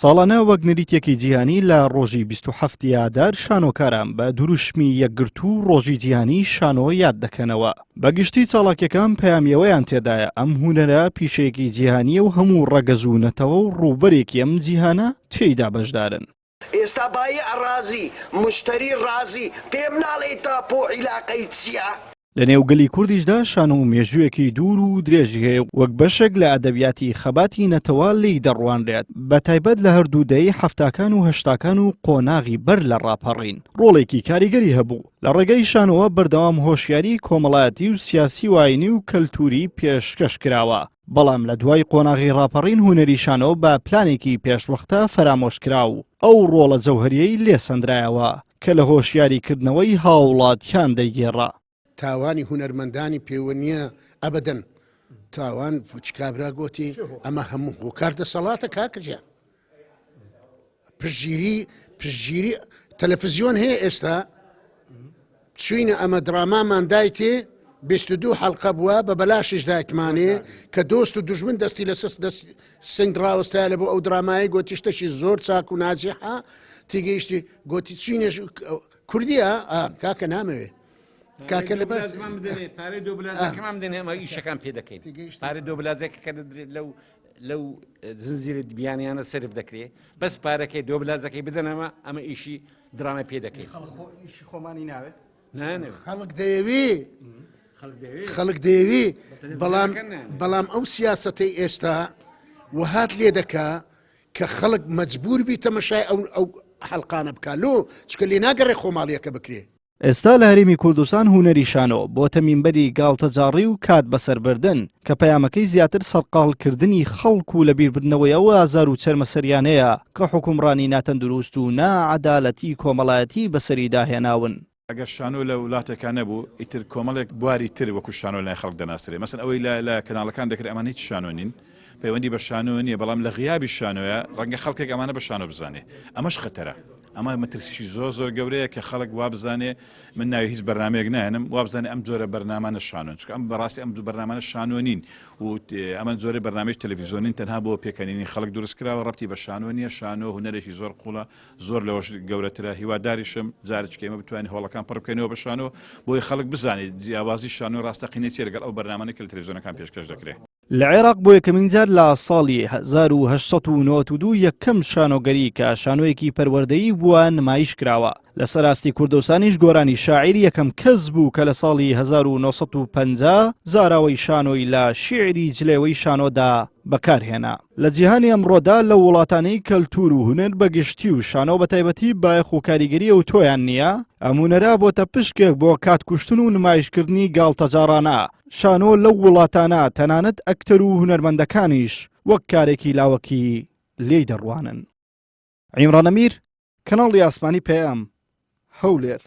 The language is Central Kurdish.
ساڵانە وەک نەریتێکی جیهانی لە ڕۆژی 27 ئادار شانۆکاران بە دروشمی یەکگرت و ڕۆژی جیهانی شانۆ یاد دەکەنەوە. بەگشتی چاڵاکیەکان پەیامیەوەیان تێدایە ئەم هونەرە پیشەیەکی جیهانیە و هەموو ڕەگەزوونەتەوە و ڕووبەرێکی ئەم جیهانە تێیدا بەشدارن. ئێستا بایە ڕازی مشتری ڕازی پێم ناڵێتە بۆ عیلاقەی چییە؟ لە نێوگەلی کوردیشدا شانۆ و مێژوویەکی دوور و درێژی هەیە وەک بەشێک لە ئەدەبیاتی خەباتی نەتەوە لی دەڕوانرێت بە تایبەت لە هەردوو دەی هەفتاکان و هەشتاکان و قۆناغی بەر لە ڕاپەڕین ڕۆڵێکی کاریگەری هەبوو لە ڕێگەی شانۆوە بەردەوام هۆشیاری کۆمەڵایەتی و سیاسی و ئاینی و کەلتوری پێشکەش کراوە بەڵام لە دوای قۆناغی ڕاپەڕین هونەری شانۆ بە پلانێکی پێشوەختە فەرامۆشکرا و ئەو ڕۆڵە جەوهریەی لێسەندرایەوە کە لە هۆشیاریکردنەوەی هاوڵاتیان دەیگێڕا. تاوانی هونەرمەندانی پێوە نییە ئەبەدەن تاوان کابرا گوتی ئەمە هەموو هۆکار دەسەڵاتە کاکەجیان پشتگیری تەلەڤیزیۆن هەیە ئێستا چوینە ئەمە درامامان دایتێ 22 حەڵقە بووە بە بەلاشش دایتمانێ کە دۆست و دوژمن دەستی لە سنگ ڕاوەستایە لە بۆ ئەو درامایی گوتی شتەشی زۆر چاک و نازیحە تێگەیشتی گوتی چوینێ کوردیە کاکە نامەوێ کاکە لە پارەی دۆ بلازەکەمان بدەنێ ئەمە ئیشەکان پێ دەکەین پارەی دۆ بلازێکە کە لەو زنجیرە بیانیانە سرف دەکرێت بەس پارەکەی دۆ بلازەکەی بدەنەوە ئەمە ئیشی درامە پێ دەکەین خۆمانی ناوێت خەڵک دەیەوی بەڵام ئەو سیاسەتەی ئێستا وهات لێ دەکا کە خەڵک مەجبور بی تەمەشای ئەو حەڵقانە بکات لۆ چکە لێ ناگەڕێ خۆماڵیەکە بکرێ. ئێستا لە هەرێمی کوردستان هونەری شانۆ بۆتە مینبەری گاڵتەجاڕی و کات بەسەربردن کە پەیامەکەی زیاتر سەرقاڵکردنی خەڵک و لەبیربردنەوەی ئەو ئازار و چەرمەسەریانەیە کە حکومڕانی ناتەندروست و نائەدالەتی کۆمەڵایەتی بەسەری داهێناون. ئەگەر شانۆ لە وڵاتەکان نەبوو ئیتر کۆمەڵێک بواری تر وەکو شانۆ لای خەڵک دەناسرێ مەسەن ئەوەی لە کەناڵەکان دەکرێت ئەمانە هیچ شانۆ نین پەیوەندی بە شانۆ نییە بەڵام لە غیابی شانۆیە ڕەنگە خەڵکێک ئەمانە بە شانۆ بزانێ ئەمەش خەتەرە ئەمە مەترسیشی زۆر گەورەیە کە خەڵک وا بزانێ من ناوی هیچ بەرنمەیەک نایەنم وا بزانێ ئەم جۆرە بەرنامانە شانۆن چکە ئەم بەڕاستی ئەم دوو بەرنامانە شانۆ نین و ئەمە جۆرە بەرنامەی تەلەڤیزیۆنین تەنها بۆ پێکەنینی خەڵک دروستکراوە ڕەبتی بە شانۆ نییە شانۆ هونەرێکی زۆر قوڵە زۆر لەوەش گەورەترە هیواداریشم جارێک ئێمە بتوانین هۆڵەکان پڕ بکەینەوە بە شانۆ بۆی خەڵک بزانێت جیاوازی شانۆ ڕاستەقینەی چیە لەگەڵ ئەو بەرنامانەی کە لە تەلەڤیزیۆنەکان پێشکەش دەکرێت. لە عێراق بۆ یەکەمین جار لە ساڵی 1892 یەکەم شانۆگەری کە شانۆیەکی پەروەردەیی بووە نمایش کراوە لە سەراستی کوردستانیش گۆرانی شاعیر یەکەم کەس بوو کە لە ساڵی 1950 زاراوەی شانۆی لە شیعری جلێوەی شانۆدا بەکارهێنا. لە جیهانی ئەمڕۆدا لە وڵاتانەی کەلتور و هونەر بەگشتی و شانۆ بە تایبەتی بایەخ و کاریگەری ئەو تۆیان نییە ئەم هونەرە بۆتە پشکێک بۆ کاتکوشتن و نمایشکردنی گاڵتەجارانە. شانۆ لەو وڵاتانە تەنانەت ئەکتەر و هونەرمەندەکانیش وەک کارێکی لاوەکی لێی دەڕوانن. عیمران ئەمیر کەناڵی ئاسمانی پێم هەولێر.